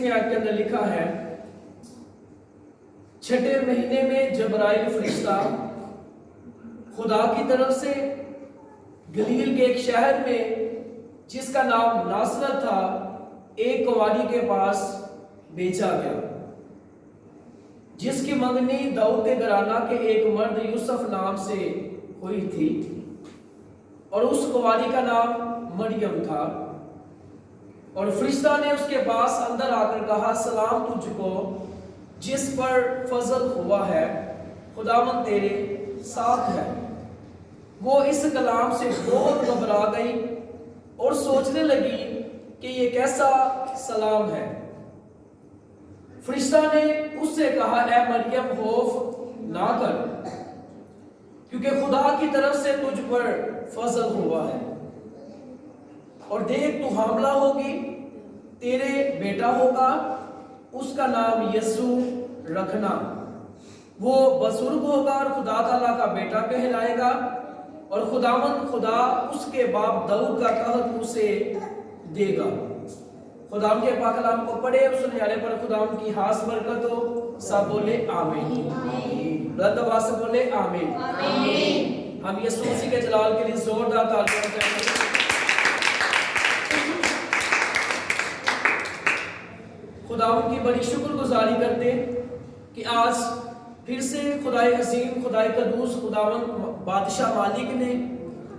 23ویں آیت کے اندر لکھا ہے، چھٹے مہینے میں جبرائیل فرشتہ خدا کی طرف سے گلیل کے ایک شہر میں جس کا نام ناصرت تھا ایک کنواری کے پاس بھیجا گیا، جس کی منگنی داؤد کے گھرانہ کے ایک مرد یوسف نام سے ہوئی تھی، اور اس کنواری کا نام مریم تھا۔ اور فرشتہ نے اس کے پاس اندر آ کر کہا، سلام تجھ کو جس پر فضل ہوا ہے، خداوند تیرے ساتھ ہے۔ وہ اس کلام سے بہت گھبرا گئی اور سوچنے لگی کہ یہ کیسا سلام ہے۔ فرشتہ نے اس سے کہا، اے مریم خوف نہ کر، کیونکہ خدا کی طرف سے تجھ پر فضل ہوا ہے، اور دیکھ تو حاملہ ہوگی، تیرے بیٹا ہوگا، اس کا نام یسوع رکھنا۔ وہ بزرگ ہوگا اور خدا تعالیٰ کا بیٹا کہلائے گا، اور خداوند خدا اس کے باپ داؤد کا تخت اسے دے گا۔ خدا کے پاک کلام کو پڑھے اور سننے والے پر خدا کی خاص برکت ہو۔ سب بولے آمین۔ بلند آواز سے بولے آمین۔ ہم یسوع مسیح کے جلال کے لیے زوردار تالیاں بجائیں۔ خداوند کی بڑی شکر گزاری کرتے کہ آج پھر سے خدائے عظیم، خدائے قدوس، خداوند بادشاہ مالک نے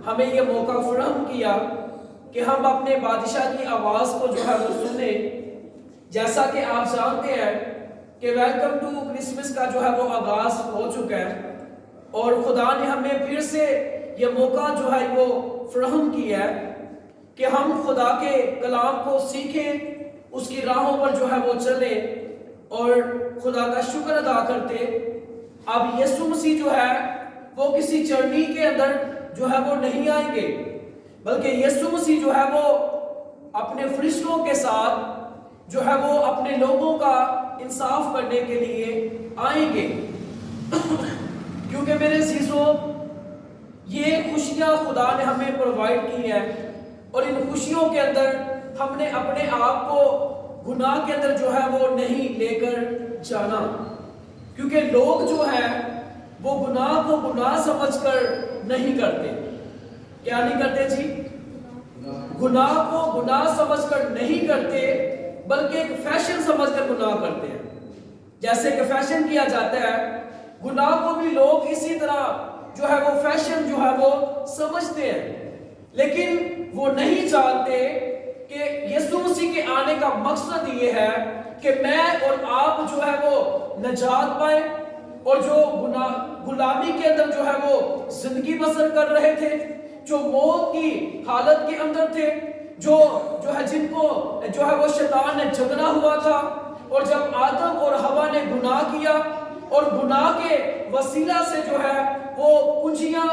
ہمیں یہ موقع فراہم کیا کہ ہم اپنے بادشاہ کی آواز کو جو ہے وہ سنیں۔ جیسا کہ آپ جانتے ہیں کہ ویلکم ٹو کرسمس کا جو ہے وہ آغاز ہو چکا ہے، اور خدا نے ہمیں پھر سے یہ موقع جو ہے وہ فراہم کیا ہے کہ ہم خدا کے کلام کو سیکھیں، اس کی راہوں پر جو ہے وہ چلیں اور خدا کا شکر ادا کرتے۔ اب یسوع مسیح جو ہے وہ کسی چرنی کے اندر جو ہے وہ نہیں آئیں گے، بلکہ یسوع مسیح جو ہے وہ اپنے فرشتوں کے ساتھ جو ہے وہ اپنے لوگوں کا انصاف کرنے کے لیے آئیں گے۔ کیونکہ میرے عزیزوں، یہ خوشیاں خدا نے ہمیں پرووائڈ کی ہیں، اور ان خوشیوں کے اندر ہم نے اپنے آپ کو گناہ کے اندر جو ہے وہ نہیں لے کر جانا، کیونکہ لوگ جو ہے وہ گناہ کو گناہ سمجھ کر نہیں کرتے۔ کیا نہیں کرتے جی؟ گناہ کو گناہ سمجھ کر نہیں کرتے، بلکہ ایک فیشن سمجھ کر گناہ کرتے ہیں۔ جیسے کہ فیشن کیا جاتا ہے، گناہ کو بھی لوگ اسی طرح جو ہے وہ فیشن جو ہے وہ سمجھتے ہیں، لیکن وہ نہیں جانتے کہ یسوع مسیح کے آنے کا مقصد یہ ہے کہ میں اور آپ جو ہے وہ نجات پائیں، اور جو غلامی کے اندر جو ہے وہ زندگی بسر کر رہے تھے، جو موت کی حالت کے اندر تھے، جو ہے جن کو جو ہے وہ شیطان نے جگنا ہوا تھا، اور جب آدم اور حوا نے گناہ کیا اور گناہ کے وسیلہ سے جو ہے وہ کنجیاں،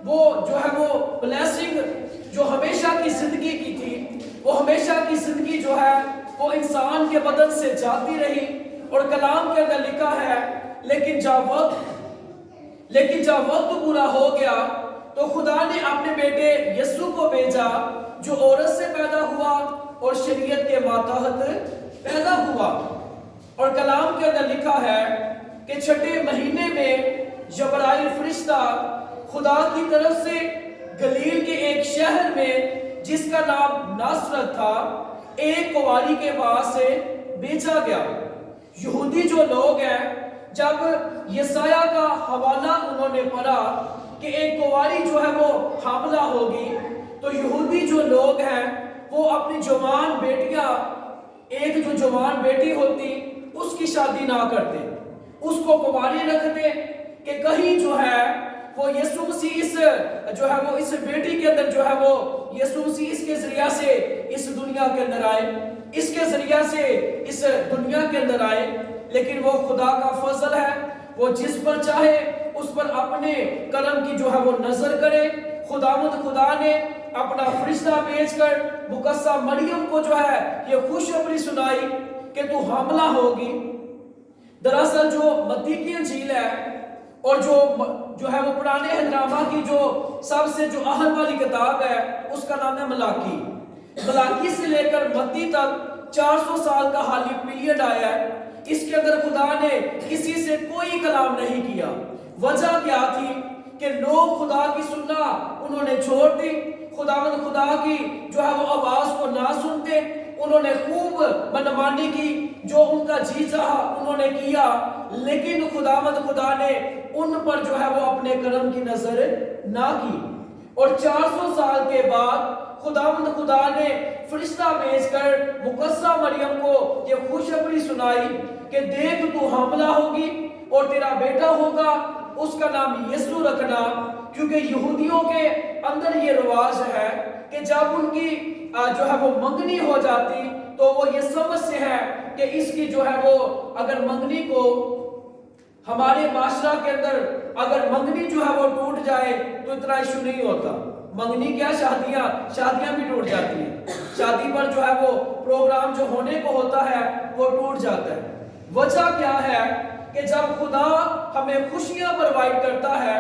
وہ جو ہے وہ بلیسنگ جو ہمیشہ کی زندگی کی تھی، وہ ہمیشہ کی زندگی جو ہے وہ انسان کے بدن سے جاتی رہی، اور کلام کے اندر لکھا ہے لیکن جب وقت پورا ہو گیا تو خدا نے اپنے بیٹے یسوع کو بھیجا، جو عورت سے پیدا ہوا اور شریعت کے ماتحت پیدا ہوا۔ اور کلام کے اندر لکھا ہے کہ چھٹے مہینے میں جبرائیل فرشتہ خدا کی طرف سے گلیل کے ایک شہر میں جس کا نام ناصرت تھا ایک کنواری کے پاس سے بھیجا گیا۔ یہودی جو لوگ ہیں، جب یسایہ کا حوالہ انہوں نے پڑھا کہ ایک کنواری جو ہے وہ حاملہ ہوگی، تو یہودی جو لوگ ہیں وہ اپنی جوان بیٹیاں، ایک جو جوان بیٹی ہوتی اس کی شادی نہ کرتے، اس کو کنواری رکھتے کہ کہیں جو ہے وہ یسوع مسیح جو ہے وہ اس بیٹی کے اندر جو ہے وہ یسوع مسیح اس کے ذریعہ سے اس دنیا کے اندر آئے، اس کے ذریعہ سے اس دنیا کے اندر آئے۔ لیکن وہ خدا کا فضل ہے، وہ جس پر چاہے اس پر اپنے کرم کی جو ہے وہ نظر کرے۔ خدا نے اپنا فرشتہ بھیج کر مقدسہ مریم کو جو ہے یہ خوشخبری سنائی کہ تو حاملہ ہوگی۔ دراصل جو متی کی انجیل ہے اور جو ہے وہ پرانے اہدنامہ کی جو سب سے جو اہم والی کتاب ہے، اس کا نام ہے ملاکی۔ ملاکی سے لے کر متی تک 400 سال کا حالی پیریڈ آیا ہے، اس کے اندر خدا نے کسی سے کوئی کلام نہیں کیا۔ وجہ کیا تھی کہ لوگ خدا کی سننا انہوں نے چھوڑ دی، خدا کی جو ہے وہ آواز کو نہ سنتے، انہوں نے خوب منمانی کی، جو ان کا جی چاہا انہوں نے کیا، لیکن خدا نے ان پر جو ہے وہ اپنے کرم کی نظر نہ کی۔ اور 400 سال کے بعد خدا نے فرشتہ بھیج کر مقدسہ مریم کو یہ خوشخبری سنائی کہ دیکھ تو حاملہ ہوگی اور تیرا بیٹا ہوگا، اس کا نام یسوع رکھنا، کیونکہ یہودیوں کے اندر یہ رواج ہے کہ جب ان کی جو ہے وہ منگنی ہو جاتی تو وہ یہ سمجھتے ہیں کہ اس کی جو ہے وہ اگر منگنی کو ہمارے معاشرہ کے اندر اگر منگنی جو ہے وہ ٹوٹ جائے تو اتنا ایشو نہیں ہوتا۔ منگنی کیا، شادیاں بھی ٹوٹ جاتی ہیں، شادی پر جو ہے وہ پروگرام جو ہونے کو ہوتا ہے وہ ٹوٹ جاتا ہے۔ وجہ کیا ہے کہ جب خدا ہمیں خوشیاں پرووائڈ کرتا ہے،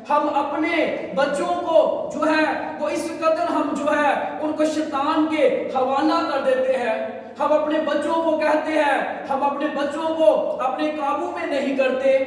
ہم اپنے بچوں کو جو ہے وہ اس قدر ہم جو ہے ان کو شیطان کے حوالہ کر دیتے ہیں، ہم اپنے بچوں کو کہتے ہیں، ہم اپنے بچوں کو اپنے قابو میں نہیں کرتے۔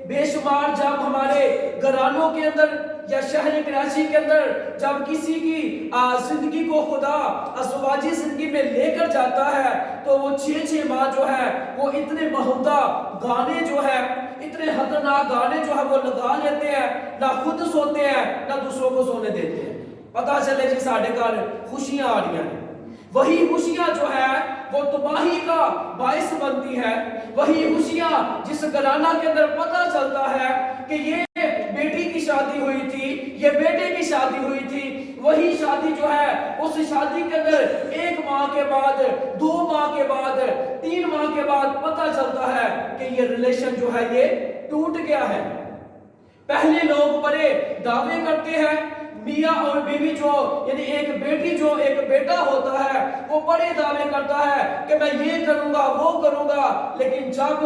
بے شمار جب ہمارے گھرانوں کے اندر یا شہر کراچی کے اندر جب کسی کی زندگی کو خدا ازواجی زندگی میں لے کر جاتا ہے تو وہ 6 ماہ جو ہے وہ اتنے بہتا گانے جو ہے، اتنے خطرناک گانے جو ہے وہ لگا لیتے ہیں، نہ خود سوتے ہیں نہ دوسروں کو سونے دیتے ہیں۔ پتا چلے جی ساڑھے گھر خوشیاں آ رہی ہیں، وہی خوشیاں جو ہے وہ تباہی کا باعث بنتی ہے۔ وہی خوشیاں جس گھرانہ کے اندر پتہ چلتا ہے کہ یہ بیٹی کی شادی ہوئی تھی، یہ بیٹے کی شادی ہوئی تھی، وہی شادی جو ہے اس شادی کے اندر 1 ماہ کے بعد، 2 ماہ کے بعد، 3 ماہ کے بعد پتہ چلتا ہے کہ یہ ریلیشن جو ہے یہ ٹوٹ گیا ہے۔ پہلے لوگ بڑے دعوے کرتے ہیں، میاں اور بیوی جو یعنی ایک بیٹی جو ایک بیٹا ہوتا ہے وہ بڑے دعوے کرتا ہے کہ میں یہ کروں گا وہ کروں گا، لیکن جب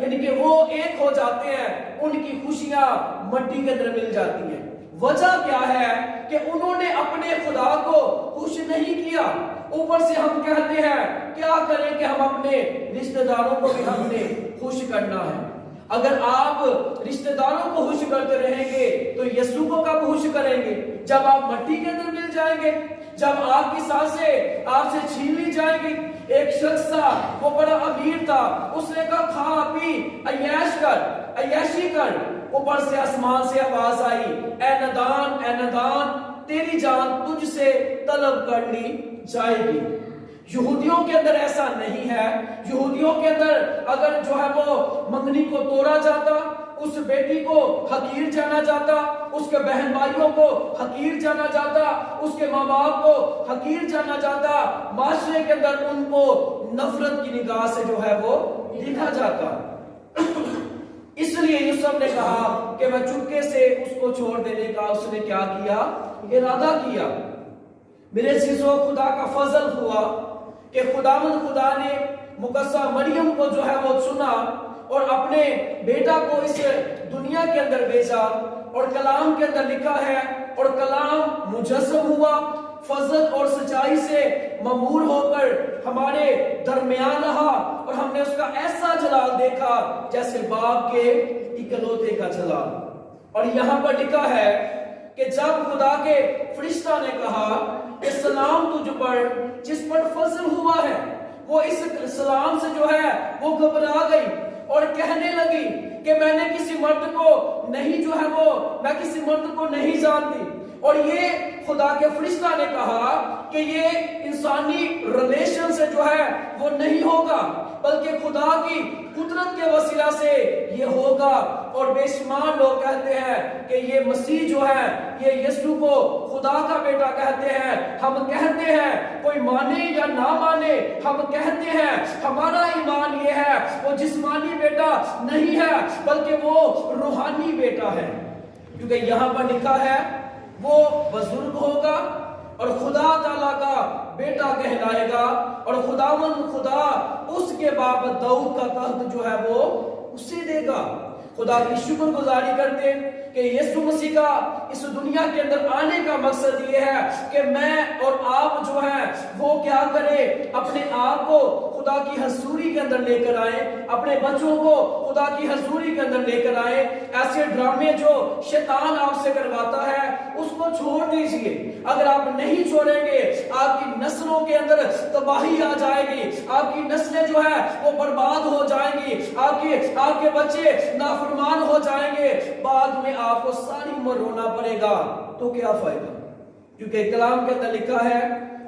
یعنی کہ وہ ایک ہو جاتے ہیں ان کی خوشیاں مٹی کے اندر مل جاتی ہیں۔ وجہ کیا ہے کہ انہوں نے اپنے خدا کو خوش نہیں کیا۔ اوپر سے ہم کہتے ہیں کیا کریں کہ ہم اپنے رشتہ داروں کو بھی ہم نے خوش کرنا ہے۔ اگر آپ رشتہ داروں کو خوش کرتے رہیں گے تو یسوع کو کب خوش کریں گے؟ جب آپ مٹی کے اندر مل جائیں گے، جب آپ کی سانسیں آپ سے چھین لی جائیں گی۔ ایک شخص تھا، وہ بڑا امیر تھا، اس نے کہا کھا پی عیاشی کر۔ اوپر سے آسمان سے آواز آئی، اے نادان، تیری جان تجھ سے طلب کر لی جائے گی۔ یہودیوں کے اندر ایسا نہیں ہے۔ یہودیوں کے اندر اگر جو ہے وہ منگنی کو توڑا جاتا، اس بیٹی کو حقیر جانا جاتا، اس کے بہن بھائیوں کو حقیر جانا جاتا، اس کے ماں باپ کو حقیر جانا جاتا، معاشرے کے اندر ان کو نفرت کی نگاہ سے جو ہے وہ دیکھا جاتا۔ اس لیے یوسف نے کہا کہ میں چپکے سے اس کو چھوڑ دینے کا اس نے کیا کیا؟ ارادہ کیا۔ میرے عزیزو، خدا کا فضل ہوا کہ خدا نے مقدسہ مریم کو جو ہے وہ چنا اور اپنے بیٹا کو اس دنیا کے اندر بھیجا، اور کلام کے اندر لکھا ہے اور کلام مجسم ہوا، فضل اور سچائی سے ممور ہو کر ہمارے درمیان رہا، اور ہم نے اس کا ایسا جلال دیکھا جیسے باپ کے اکلوتے کا جلال۔ اور یہاں پر لکھا ہے کہ جب خدا کے فرشتہ نے کہا کہ سلام تجھ پر جس پر فضل ہوا ہے، وہ اس سلام سے جو ہے وہ گھبرا گئی اور کہنے لگی کہ میں نے کسی مرد کو نہیں جو ہے وہ میں کسی مرد کو نہیں جانتی۔ اور یہ خدا کے فرشتہ نے کہا کہ یہ انسانی ریلیشن سے جو ہے وہ نہیں ہوگا، بلکہ خدا کی قدرت کے وسیلہ سے یہ ہوگا۔ اور بے شمار لوگ کہتے ہیں کہ یہ مسیح جو ہے یہ یسوع کو خدا کا بیٹا کہتے ہیں۔ ہم کہتے ہیں کوئی مانے یا نہ مانے، ہم کہتے ہیں ہمارا ایمان یہ ہے وہ جسمانی بیٹا نہیں ہے بلکہ وہ روحانی بیٹا ہے، کیونکہ یہاں پر لکھا ہے وہ بزرگ ہوگا اور خدا تعالیٰ کا بیٹا کہلائے گا، اور خدا اس کے باپ داؤد کا تخت جو ہے وہ اسے دے گا۔ خدا کی شکر گزاری کرتے کہ یسوع مسیح کا اس دنیا کے اندر آنے کا مقصد یہ ہے کہ میں اور آپ جو ہے وہ کیا کرے، اپنے آپ کو خدا کی حضوری کے اندر لے کر آئے، اپنے بچوں کو خدا کی حضوری کے اندر لے کر آئے۔ ایسے ڈرامے جو شیطان آپ سے کرواتا ہے اس کو چھوڑ دیجئے۔ اگر آپ نہیں چھوڑیں گے آپ کی نسلوں کے اندر تباہی آ جائے گی، آپ کی نسلیں جو ہے وہ برباد ہو جائیں گی، آپ کے بچے نافرمان ہو جائیں گے، بعد میں آپ کو ساری عمر رونا پڑے گا، تو کیا فائدہ؟ کیونکہ کلام کے اندر لکھا ہے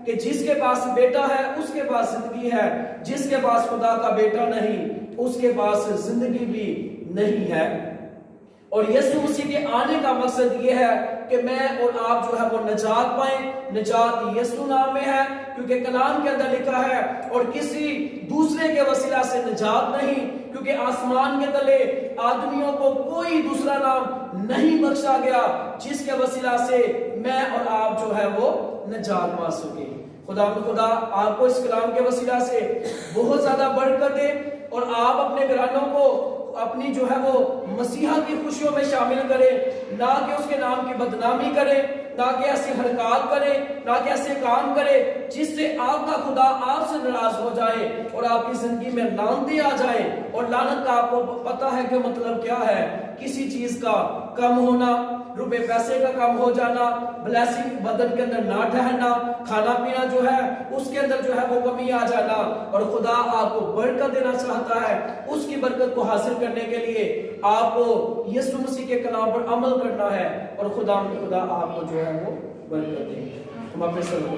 کہ جس کے پاس بیٹا ہے اس کے پاس زندگی ہے، جس کے پاس خدا کا بیٹا نہیں اس کے پاس زندگی بھی نہیں ہے۔ اور یسوع مسیح کے آنے کا مقصد یہ ہے کہ میں اور آپ جو ہے وہ نجات پائیں۔ نجات یسوع نام میں ہے، کیونکہ کلام کے اندر لکھا ہے اور کسی دوسرے کے وسیلہ سے نجات نہیں، کیونکہ آسمان کے تلے آدمیوں کو کوئی دوسرا نام نہیں بخشا گیا جس کے وسیلہ سے میں اور آپ جو ہے وہ نجات پا سکے۔ خدا آپ کو اس کلام کے وسیلہ سے بہت زیادہ برکت دے، اور آپ اپنے گھرانوں کو اپنی جو ہے وہ مسیحا کی خوشیوں میں شامل کرے، نہ کہ اس کے نام کی بدنامی کرے، نہ کہ ایسی حرکات کرے، نہ کہ ایسے کام کرے جس سے آپ کا خدا آپ سے ناراض ہو جائے اور آپ کی زندگی میں لعنتیں آ جائیں۔ اور لعنت کا آپ کو پتہ ہے کہ مطلب کیا ہے؟ کسی چیز کا کم ہونا، روپے پیسے کا کم ہو جانا، بلیسنگ بدن کے اندر نہ ٹھہرنا، کھانا پینا جو ہے اس کے اندر جو ہے وہ کمی آ جانا۔ اور خدا آپ کو برکت دینا چاہتا ہے، اس کی برکت کو حاصل کرنے کے لیے آپ کو یسوع مسیح کے کلام پر عمل کرنا ہے، اور خدا آپ کو جو ہے وہ برکت دے۔ ہم اپنے سر کو